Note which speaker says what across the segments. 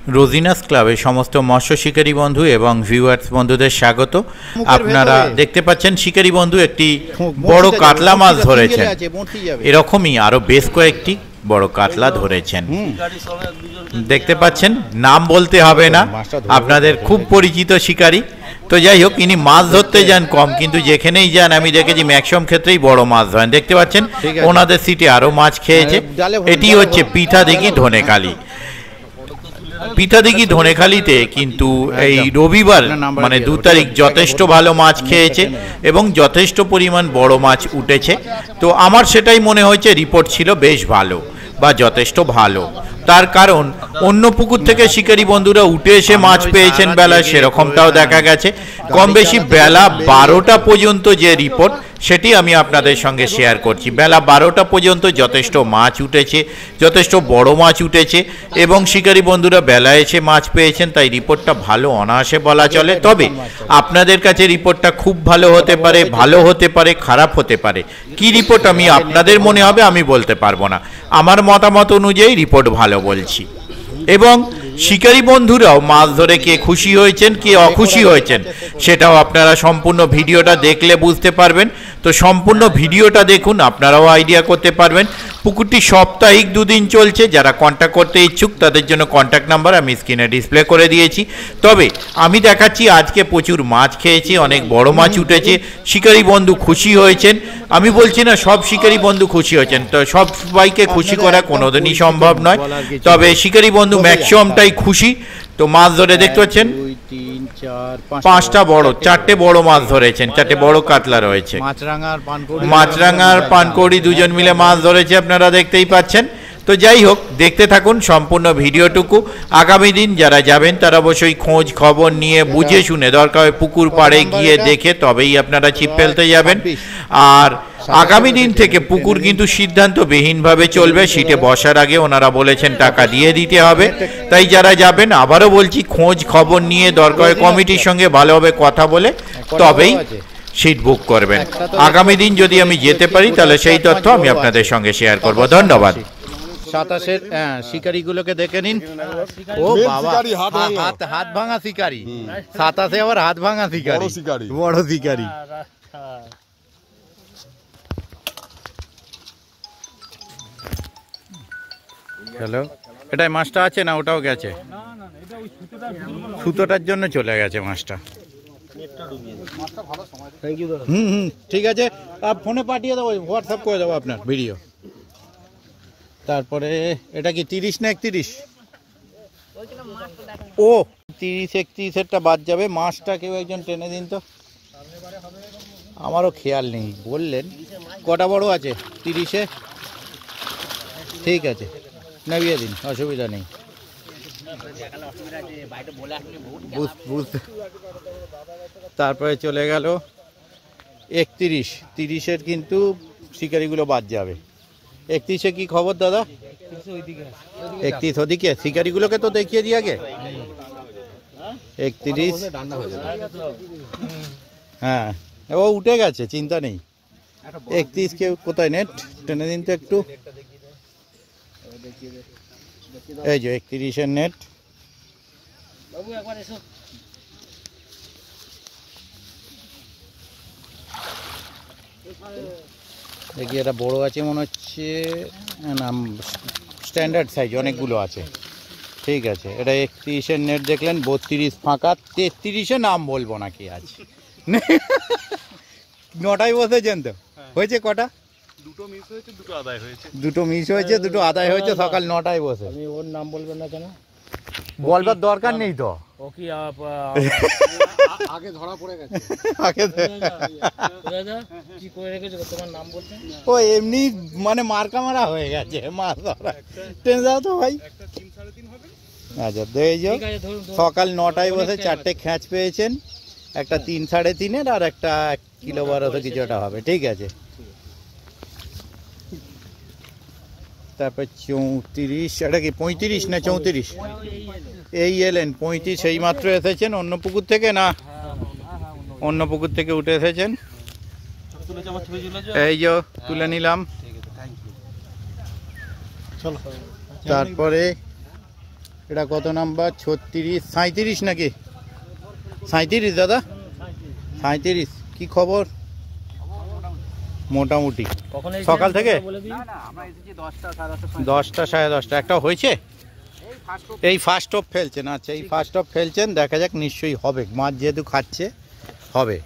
Speaker 1: রোজিনাস ক্লাবে সমস্ত মৎস্য শিকারী বন্ধু এবং ভিউয়ার্স বন্ধুদের স্বাগত। আপনারা দেখতে পাচ্ছেন শিকারী বন্ধু একটি বড় কাতলা মাছ ধরেছেন, এরকমই আরো বেশ কয়েকটি বড় কাতলা ধরেছেন। দেখতে পাচ্ছেন, নাম বলতে হবে না, আপনাদের খুব পরিচিত শিকারী। তো যাই হোক, ইনি মাছ ধরতে যান কম, কিন্তু যেখানেই যান আমি দেখেছি ম্যাক্সিমাম ক্ষেত্রেই বড় মাছ ধরেন। দেখতে পাচ্ছেন ওনাদের সিটে আরো মাছ খেয়েছে। এটি হচ্ছে পিঠাদিঘি ধনেখালি। পিঠাদিঘি ধনেখালিতে কিন্তু এই রবিবার মানে 2 তারিখ যথেষ্ট ভালো মাছ খেয়েছে এবং যথেষ্ট পরিমাণ বড় মাছ উঠেছে। তো আমার সেটাই মনে হয়েছে, রিপোর্ট ছিল বেশ ভালো বা যথেষ্ট ভালো। তার কারণ অন্য পুকুর থেকে শিকারী বন্ধুরা উঠে এসে মাছ পেয়েছেন বেলা, সেরকমটাও দেখা গেছে। কম বেশি বেলা 12টা পর্যন্ত যে রিপোর্ট সেটি আমি আপনাদের সঙ্গে শেয়ার করছি। বেলা 12টা পর্যন্ত যথেষ্ট মাছ উঠেছে, যথেষ্ট বড় মাছ উঠেছে এবং শিকারী বন্ধুরা বেলা এসে মাছ পেয়েছেন, তাই রিপোর্টটা ভালো অনায়াসে বলা চলে। তবে আপনাদের কাছে রিপোর্টটা খুব ভালো হতে পারে, খারাপ হতে পারে। কি রিপোর্ট আমি আপনাদের মনে হবে আমি বলতে পারবো না, আমার মতামত অনুযায়ী রিপোর্ট ভালো বলছি। এবং শিকারী বন্ধুরাও মাছ ধরে কে খুশি হয়েছেন কে অখুশি হয়েছেন সেটাও আপনারা সম্পূর্ণ ভিডিওটা দেখলে বুঝতে পারবেন। তো সম্পূর্ণ ভিডিওটা দেখুন, আপনারাও আইডিয়া করতে পারবেন। পুকুরটি সাপ্তাহিক 2 দিন চলছে। যারা কন্ট্যাক্ট করতে ইচ্ছুক তাদের জন্য কন্ট্যাক্ট নাম্বার আমি স্ক্রিনে ডিসপ্লে করে দিয়েছি। তবে আমি দেখাচ্ছি আজকে প্রচুর মাছ খেয়েছি, অনেক বড় মাছ উঠেছে, শিকারী বন্ধু খুশি হয়েছেন। আমি বলছি না সব শিকারী বন্ধু খুশি হয়েছেন, তো সবাইকে খুশি করা কোনোদিনই সম্ভব নয়, তবে শিকারী বন্ধু ম্যাক্সিমামটাই খুশি। তো মাছ ধরে দেখতে পাচ্ছেন 5টা বড়, 4টে বড় মাছ ধরেছেন, 4টে বড় কাতলা রয়েছে। মাছরাঙার পানকৌড়ি দুজন মিলে মাছ ধরেছে, আপনারা দেখতেই পাচ্ছেন। তো যাই হোক, দেখতে থাকুন সম্পূর্ণ ভিডিওটুকু। আগামী দিন যারা যাবেন তারা অবশ্যই খোঁজ খবর নিয়ে বুঝে শুনে, দরকার হয় পুকুর পাড়ে গিয়ে দেখে তবেই আপনারা ছিপ ফেলতে যাবেন। আর আগামী দিন থেকে পুকুর কিন্তু সিদ্ধান্তবিহীনভাবে চলবে। সিটে বসার আগে ওনারা বলেছেন টাকা দিয়ে দিতে হবে, তাই যারা যাবেন আবারও বলছি খোঁজ খবর নিয়ে, দরকার হয় কমিটির সঙ্গে ভালোভাবে কথা বলে তবেই সিট বুক করবেন। আগামী দিন যদি আমি যেতে পারি তাহলে সেই তথ্য আমি আপনাদের সঙ্গে শেয়ার করব। ধন্যবাদ। 27-এর শিকারিগুলোকে দেখে নিন। ও বাবা, হাত ভাঙা শিকারি। 27-এ আবার হাত ভাঙা শিকারি, বড় শিকারি। হ্যালো, এটাই মাছটা আছে না ওটাও গেছে? সুতোটার জন্য চলে গেছে মাছটা। ঠিক আছে, ফোনে পাঠিয়ে দেবো, হোয়াটসঅ্যাপ করে দেবো আপনার ভিডিও। তারপরে এটা কি 30 না 31? ও 30-31-এরটা বাদ যাবে। মাছটা কেউ একজন টেনে দিন তো, আমারও খেয়াল নেই। বললেন কটা বড় আছে? 30-এ? ঠিক আছে, নামিয়ে দিন, অসুবিধা নেই। তারপরে চলে গেল 31, 30-এর কিন্তু শিকারিগুলো বাদ যাবে। 31-এ কি খবর দাদা? 31 ওদিকে, শিকারিগুলোকে তো দেখিয়ে দিয়ে আগে। 31, হ্যাঁ ও উঠে গেছে, চিন্তা নেই। 31 কেউ কোথায়? নেট টেনে দিন তো একটু। এই যে 31-এর নেট। দেখি এটা বড় আছে মনে হচ্ছে, না স্ট্যান্ডার্ড সাইজ অনেকগুলো আছে। ঠিক আছে, এটা 31-এর নেট দেখলেন। 32 ফাঁকা। 33-এ নাম বলবো না কি আছে। 9টায় বসেছেন তো? হয়েছে কটা? 2টো মিস হয়েছে, 2টো আদায় হয়েছে। 2টো মিস হয়েছে, 2টো আদায় হয়েছে। সকাল 9টায় বসে। আমি ওর নাম বলবেন না কেন? বলবার দরকার নেই তো। ও কি আগে ধরা পড়ে গেছে? আগে কি করে রেখেছো তোমার নাম বলতে? ও এমনি মানে মার্কা মারা হয়ে গেছে মাছ ধরা। টেনে দাও তো ভাই। একটা 3-3.5 হবে। আচ্ছা দেখো, সকাল 9টায় বসে 4টে খ্যাঁচ পেয়েছেন, একটা 3-3.5-এর আর একটা 1 কিলো 1200 কিছুটা হবে। ঠিক আছে। তারপর 34, এটা কি 35 না 34? এই এলেন 35, এই মাত্র এসেছেন অন্য পুকুর থেকে, না অন্য পুকুর থেকে উঠে এসেছেন। এই যে তুলে নিলাম। তারপরে
Speaker 2: এটা কত নাম্বার? 36, 37 নাকি? 37 দাদা, 37। কি খবর? মোটামুটি সকাল থেকে 10টা সাড়ে 10টা একটা হয়েছে। এই ফার্স্ট অফ ফেলছেন? আচ্ছা, এই ফার্স্ট অফ ফেলছেন, দেখা যাক, নিশ্চয়ই হবে, মাছ যেহেতু খাচ্ছে হবে।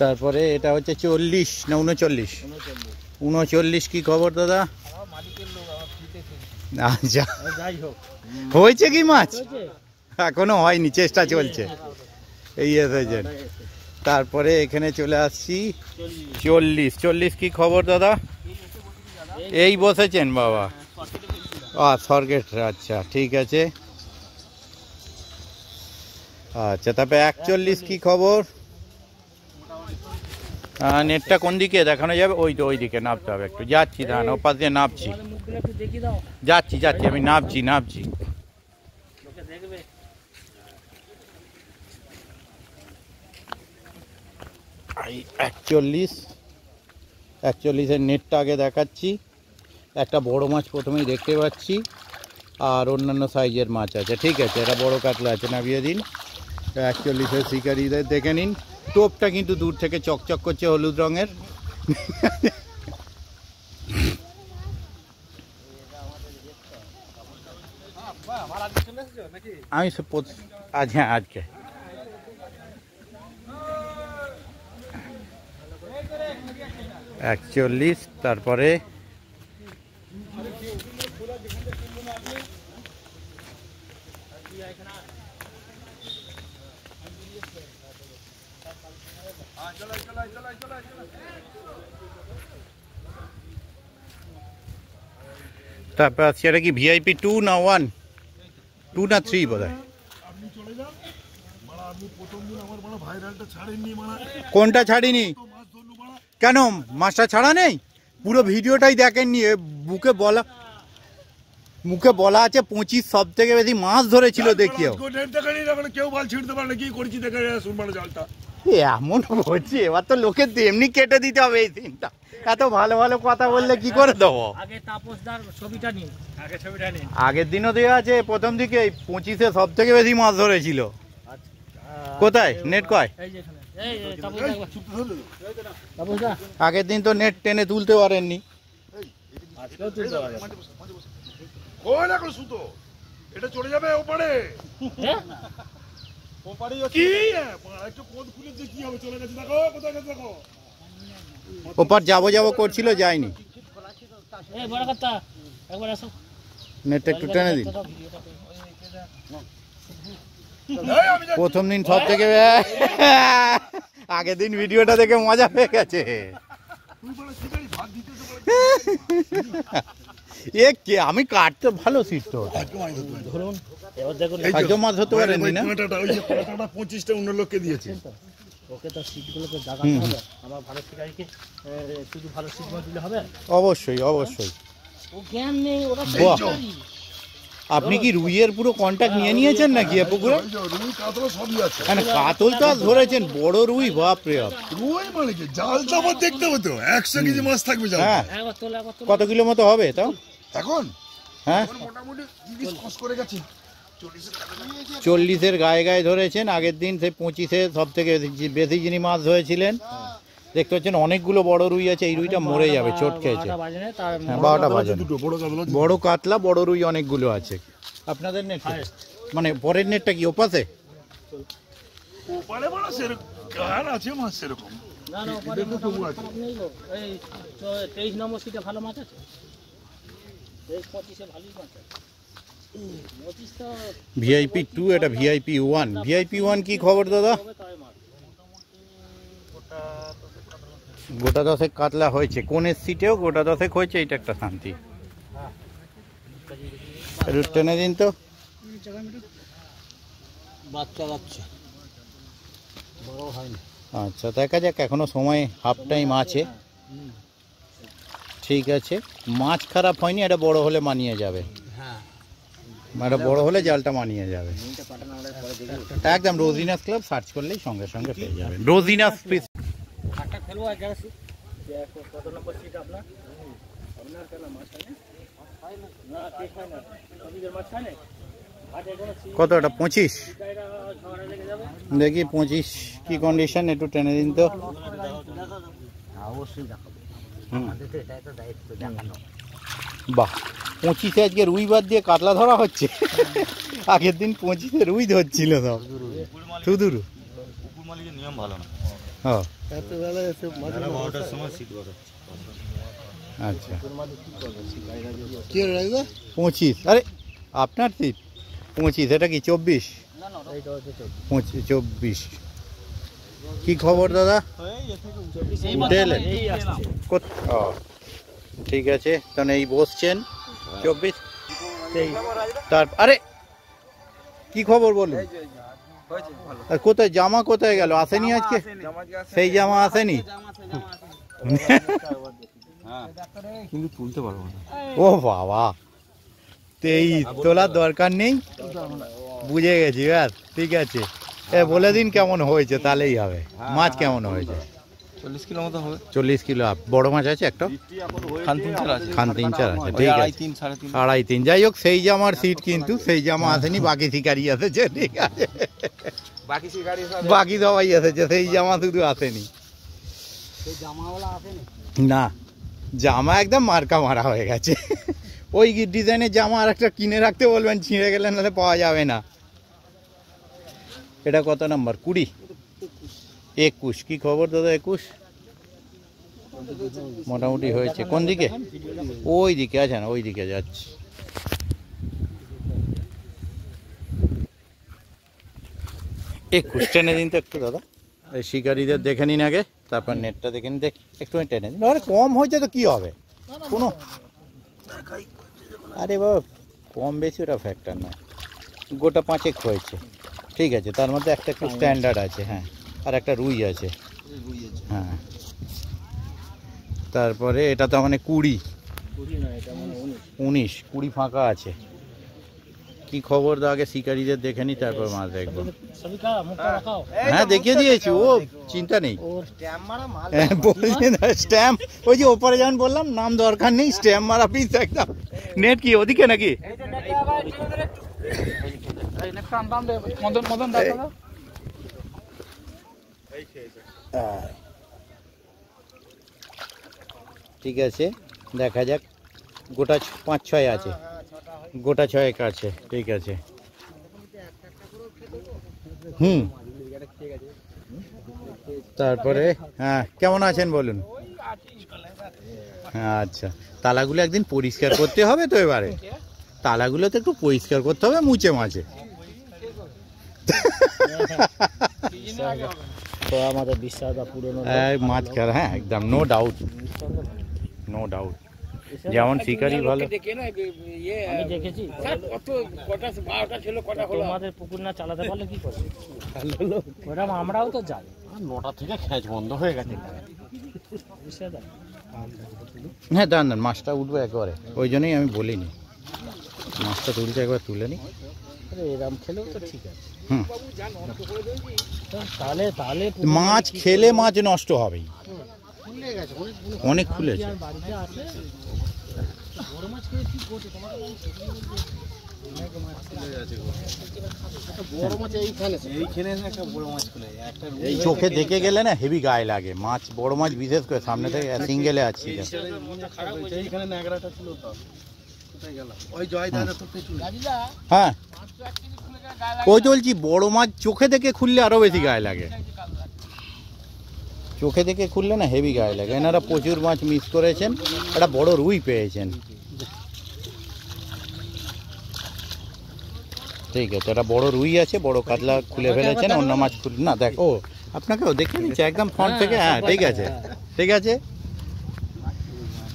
Speaker 2: তারপরে এটা হচ্ছে 40 না 39? 39। কি খবর দাদা? আচ্ছা, হয়েছে কি মাছ? এখনো হয়নি, চেষ্টা চলছে। এই এসেছেন। তারপরে এখানে চলে আসছি 40। কি খবর দাদা? এই বসেছেন বাবা, স্বর্গের। আচ্ছা, ঠিক আছে। আচ্ছা, তারপরে 41। কি খবর? নেটটা কোন দিকে দেখানো যাবে? ওই দিকে নামতে হবে একটু। যাচ্ছি, দাঁড়ান, ও পাশ দিয়ে নামছি। যাচ্ছি, আমি নামছি। 41-এর নেটটা আগে দেখাচ্ছি। একটা বড় মাছ প্রথমেই দেখতে পাচ্ছি, আর অন্যান্য সাইজের মাছ আছে। ঠিক আছে, এটা বড় কাতলা আছে, নামিয়ে দিন। 41-এর শিকারিদের দেখে নিন। টোপটা কিন্তু দূর থেকে চকচক করছে, হলুদ রঙের। আমি আজ, হ্যাঁ, আজকে। তারপরে তারপর আজকে এটা কি ভিআইপি 2 না 1? 2 না 3 বোধ হয়। কোনটা ছাড়িনি? কেন মাছটা ছাড়া নেই? পুরো ভিডিওটাই দেখেননি। মুখে বলা আছে 25 সব থেকে বেশি মাছ ধরেছিল দেখিও। এমন হচ্ছে, এবার তো লোকে এমনি কেটে দিতে হবে এই দিনটা। এত ভালো ভালো কথা বললে কি করে দেবো? আগের দিনও দেওয়া আছে, প্রথম দিকে 25-এ সব থেকে বেশি মাছ ধরেছিল। কোথায় নেট? কয় আগের দিন তো নেট টেনে তুলতে পারেননি। ওপার যাবো করছিল, যায়নি। নেটটা একটু টেনে দিন। প্রথম দিন সব থেকে আগের দিন ভিডিওটা দেখে মজা পেয়ে গেছে। আমি কাটতে ভালো শিখতো। একদম মাছ ধরতে পারেনি না?
Speaker 3: 25টা অন্য লোককে দিয়েছে।
Speaker 2: অবশ্যই। আপনি কি রুইয়ের পুরো কন্টাক্ট নিয়েছেন নাকি পুকুরে? কাতল তো ধরেছেন, বড় রুই, বাপরে বাপ।
Speaker 3: রুই মানে কি, জালটা আবার দেখতে হবে তো। 100 কেজি মাছ থাকবে জাল।
Speaker 2: কত কিলো মতো হবে তাও
Speaker 3: এখন?
Speaker 2: হ্যাঁ,
Speaker 3: মোটামুটি 30 ক্রস করে গেছে।
Speaker 2: 40-এর গায়ে ধরেছেন। আগের দিন সেই 25-এ সব থেকে বেশি যিনি মাছ ধরেছিলেন। দেখতে পাচ্ছেন অনেকগুলো বড় রুই আছে। এই রুইটা মরে যাবে, চোট খেয়েছে। 12টা বাজে। বড় কাতলা, বড় রুই অনেকগুলো আছে। আপনাদের নেট মানে পরের নেটটা কি ওপাশে? ভিআইপি 2, এটা ভিআইপি 1। ভিআইপি 1 কি খবর দাদা? গোটা 10 কাতলা হয়েছে, কোনের সিটেও গোটা 10 হয়েছে। এটা একটা শান্তি। টেনে দিন তো। আচ্ছা, দেখা যাক, এখনো সময় হাফ টাইম আছে। ঠিক আছে, মাছ খারাপ হয়নি। এটা বড় হলে মানিয়ে যাবে। এটা বড় হলে জালটা মানিয়ে যাবে একদম। রোজিনাস ক্লাব সার্চ করলেই সঙ্গে সঙ্গে পেয়ে যাবেন। রোজিনাস কত এটা 25? দেখি 25 কি কন্ডিশন, একটু টেনে দিন তো। বাহ, 25-এ আজকে রুই বাদ দিয়ে কাতলা ধরা হচ্ছে। আগের দিন 25-এ রুই ধরছিল সব শুধুরু।
Speaker 4: নিয়ম ভালো না।
Speaker 2: হ্যাঁ,
Speaker 3: 12টার সময়
Speaker 2: আচ্ছা 25। আরে আপনার সিট 25, এটা কি 24? 24। কি খবর দাদা, উঠে এলেন? ও ঠিক আছে, তাহলে এই বসছেন 24। তার আরে কি খবর বলুন? আর কোথায় জামা, কোথায় গেল? আসেনি আজকে? সেই জামা আসেনি?
Speaker 4: কিন্তু তুলতে পারবো না।
Speaker 2: ও বাবা, তো এই তোলার দরকার নেই, বুঝে গেছি। ব্যাস ঠিক আছে, বলে দিন কেমন হয়েছে, তাহলেই হবে। মাছ কেমন হয়েছে?
Speaker 4: 40 কিলো মতো হবে।
Speaker 2: 40 কিলো। বড় মাছ আছে একটা?
Speaker 4: খান 3-4 আছে।
Speaker 2: খান 3-4 আছে, ঠিক আছে। 2.5-3। যাই হোক, সেই জামার সিট কিন্তু সেই জামা আসেনি, বাকি শিকারি এসেছে, ঠিক আছে। বাকি সবাই এসেছে, সেই জামা শুধু আসেনি। না, জামা একদম মার্কা মারা হয়ে গেছে। ওই ডিজাইনের জামা আর একটা কিনে রাখতে বলবেন, ছিঁড়ে গেলে নাহলে পাওয়া যাবে না। এটা কত নাম্বার? 20? 21। কি খবর দাদা? 21 মোটামুটি হয়েছে। কোন দিকে? ওই দিকে আছে না, ওই দিকে যাচ্ছি। টেনে দিন তো একটু দাদা, এই শিকারীদের দেখে নিন আগে, তারপর নেটটা দেখে নিন। দেখ একটু টেনে দিন। আরে কম হয়েছে তো কি হবে, কোনো আরে বাবা কম বেশি ওটা ফ্যাক্টর নয়। গোটা 5 হয়েছে, ঠিক আছে। তার মধ্যে একটা একটু স্ট্যান্ডার্ড আছে, হ্যাঁ, আর একটা রুই আছে, হ্যাঁ। তারপরে এটা তো মানে 20, 19, 20 ফাঁকা আছে। কি খবর দা, আগে শিকারীদের দেখে নি, তারপর মাছ দেখবো। হ্যাঁ দেখিয়ে দিয়েছি, ও চিন্তা নেই। স্ট্যাম্প ওই যে ওপরে যেমন বললাম, নাম দরকার নেই, স্ট্যাম্প মারা পিস একদম। নেট কি ওদিকে নাকি? ঠিক আছে, দেখা যাক। গোটা 5-6 আছে, গোটা 6 আছে, ঠিক আছে। তারপরে হ্যাঁ, কেমন আছেন বলুন? আচ্ছা, তালাগুলো একদিন পরিষ্কার করতে হবে তো, এবারে তালাগুলো তো একটু পরিষ্কার করতে হবে মুছে মাছে।
Speaker 5: আমাদের বিশ্বাস পুরনো
Speaker 2: মাছ খেলা, হ্যাঁ একদম, নো ডাউট, নো ডাউট। যেমন শিকারি ভালো,
Speaker 5: আমি দেখেছি। তোমাদের পুকুর না চালাতে পারলে কি করবে? ওটা আমরাও তো যাই, 9টা থেকে খেঁচ বন্ধ হয়ে গেছে।
Speaker 2: হ্যাঁ দাঁড়ান, মাছটা উঠবে একেবারে, ওই জন্যই আমি বলিনি মাছটা তুলতে, একবার তুলে নি।
Speaker 5: এরম খেলেও তো ঠিক আছে। তাহলে
Speaker 2: মাছ খেলে মাছ নষ্ট হবেই, অনেক খুলেছে। চোখে দেখে গেলে না হেভি গায়ে লাগে মাছ, বড় মাছ বিশেষ করে। সামনে থেকে সিঙ্গেলে আছে। হ্যাঁ ওই বলছি, বড় মাছ চোখে দেখে খুললে আরো বেশি গায়ে লাগে। চোখে দেখে খুললে না হেভি গায়ে লাগে। এনারা প্রচুর মাছ মিস করেছেন, একটা বড় রুই পেয়েছেন, ঠিক আছে। একটা বড় রুই আছে, বড় কাতলা খুলে ফেলেছেন, অন্য মাছ খুলে না। দেখ ও আপনাকেও দেখে নিচ্ছে একদম ফ্রন্ট থেকে, হ্যাঁ ঠিক আছে, ঠিক আছে।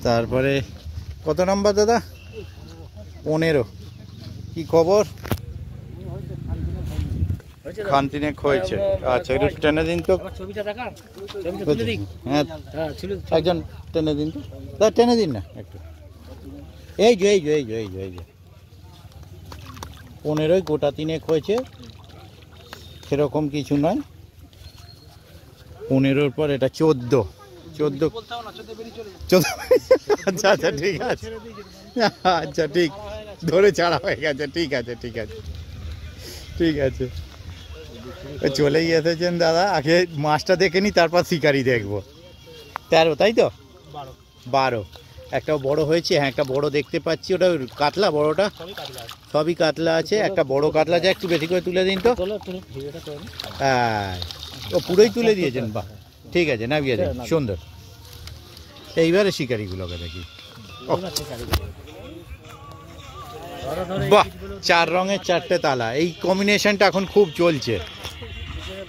Speaker 2: তারপরে কত নাম্বার দাদা? 15। কি খবর? খানতিনেক হয়েছে, আচ্ছা একটু টেনে দিন তো। হ্যাঁ একজন টেনে দিন তো দাদা, টেনে দিন না একটু। এই যে 15 গোটা 3 হয়েছে, সেরকম কিছু নয়। 15-র পর এটা 14, 14 আচ্ছা আচ্ছা ঠিক আছে, আচ্ছা ঠিক ধরে ছাড়া হয়ে গেছে, ঠিক আছে ঠিক আছে ঠিক আছে। চলেই এসেছেন দাদা, আগে মাছটা দেখে নি তারপর শিকারি দেখবো। 13 তাই তো? 12 একটা বড় হয়েছে, হ্যাঁ একটা বড় দেখতে পাচ্ছি, ওটা কাতলা বড়টা? সবই কাতলা আছে, একটা বড় কাতলা আছে, একটু বেশি করে তুলে দিন তো। হ্যাঁ ও পুরোই তুলে দিয়েছেন, বাহ ঠিক আছে, নামিয়ে দিন, সুন্দর। এইবারে শিকারিগুলোকে দেখি, বাহ 4 রঙের 4টে তালা, এই কম্বিনেশনটা এখন খুব চলছে,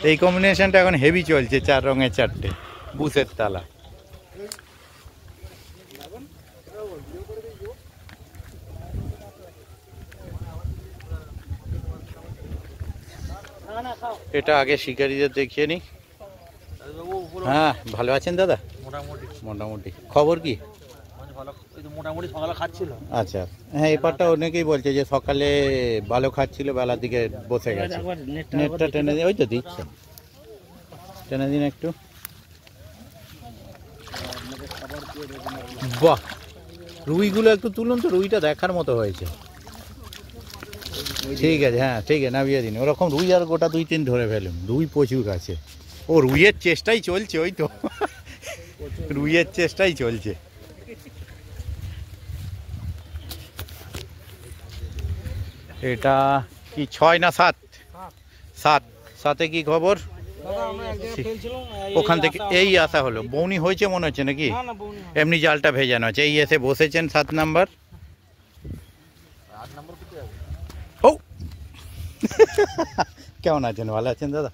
Speaker 2: এই কম্বিনেশনটা এখন হেভি চলছে, 4 রঙের 4টে বুসের তালা। এটা আগে শিকারীদের দেখিয়ে নি। হ্যাঁ ভালো আছেন দাদা? মোটামুটি। খবর কি?
Speaker 5: মোটামুটি সকালে খাচ্ছিল।
Speaker 2: আচ্ছা হ্যাঁ, এপারটা অনেকেই বলছে যে সকালে ভালো খাচ্ছিল, বেলার দিকে বসে গেছে। নেটটা টেনে দিন, ওই তো দিচ্ছে, টেনে দিন একটু। বাহ রুইগুলো একটু তুলুন তো, রুইটা দেখার মতো হয়েছে। ঠিক আছে হ্যাঁ ঠিক আছে, নামিয়ে দিন। ওরকম রুই আর গোটা 2-3 ধরে ফেলুন, রুই প্রচুর আছে। ও রুইয়ের চেষ্টাই চলছে, ওই তো রুইয়ের চেষ্টাই চলছে। এটা কি 6 না 7? 7 কি খবর? ওখান থেকে এই আসা হলো, বৌনি হয়েছে মনে হচ্ছে নাকি? এমনি জালটা ভেজানো আছে, এই এসে বসেছেন 7 নাম্বার। ও কেমন আছেন? ভালো আছেন দাদা?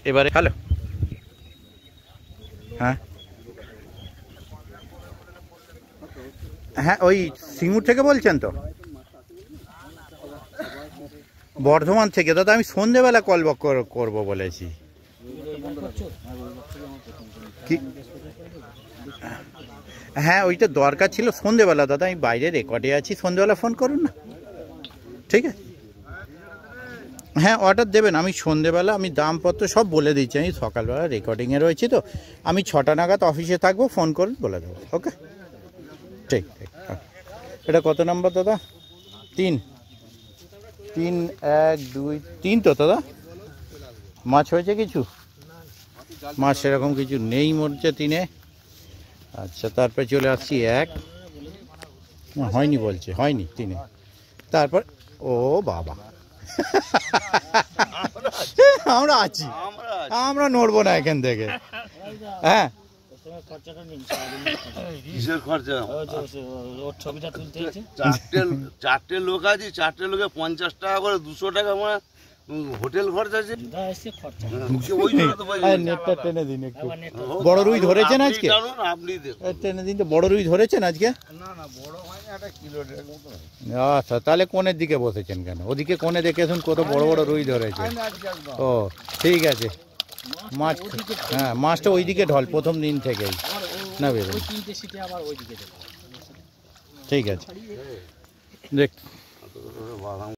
Speaker 2: এবারে হ্যালো, হ্যাঁ হ্যাঁ ওই সিঙ্গুর থেকে বলছেন তো? বর্ধমান থেকে দাদা, আমি সন্ধেবেলা কল ব্যাক করবো বলেছি। কি হ্যাঁ ওইটা দরকার ছিল সন্ধেবেলা দাদা, আমি বাইরে রেকর্ডে আছি, সন্ধেবেলা ফোন করুন না, ঠিক আছে? হ্যাঁ অর্ডার দেবেন, আমি সন্ধেবেলা আমি দামপত্র সব বলে দিচ্ছি, আমি সকালবেলা রেকর্ডিংয়ে রয়েছি তো, আমি 6টা নাগাদ অফিসে থাকবো, ফোন করুন বলে দেবো। ওকে ঠিক ঠিক। এটা কত নাম্বার দাদা? 3 1 2 3 তো দাদা? মাছ হয়েছে কিছু? মাছ সেরকম কিছু নেই মরছে 3-এ। আচ্ছা তারপরে চলে আসছি 1, হয়নি বলছে, হয়নি 3-এ। তারপর ও বাবা আমরা আছি, আমরা নড়বো না এখান থেকে। হ্যাঁ
Speaker 6: কিসের খরচা?
Speaker 5: ছবিটা তুলতে হয়েছে,
Speaker 6: 4টে লোক আছে, 4টে লোকে 50 টাকা করে, 200 টাকা মানে হোটেল খরচা আছে।
Speaker 2: নেটটা টেনে দিন একটু। বড় রুই ধরেছেন আজকে?
Speaker 6: আপনি
Speaker 2: টেনে দিন তো, বড় রুই ধরেছেন আজকে?
Speaker 6: না বড় হয়নি, একটা কিলো
Speaker 2: আচ্ছা তাহলে কোণের দিকে বসেছেন কেন? ওদিকে কোণে দেখেছেন কত বড় বড় রুই ধরেছে। ও ঠিক আছে, মাছ হ্যাঁ মাছটা ওইদিকে ঢল প্রথম দিন থেকেই না বেরোন, ঠিক আছে দেখ।